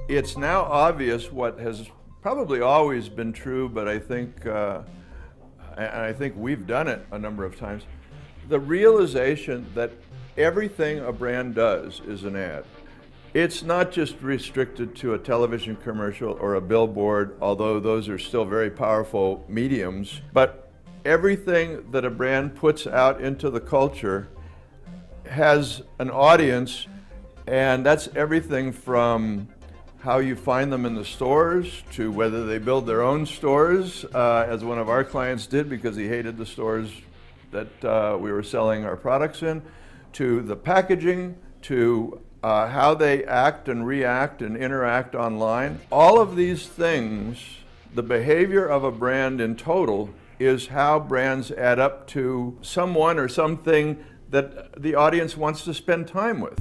It's now obvious what has probably always been true, but I think we've done it a number of times. The realization that everything a brand does is an ad. It's not just restricted to a television commercial or a billboard, although those are still very powerful mediums, but everything that a brand puts out into the culture has an audience, and that's everything from how you find them in the stores to whether they build their own stores, as one of our clients did because he hated the stores that we were selling our products in, to the packaging, to how they act and react and interact online. All of these things, the behavior of a brand in total, is how brands add up to someone or something that the audience wants to spend time with.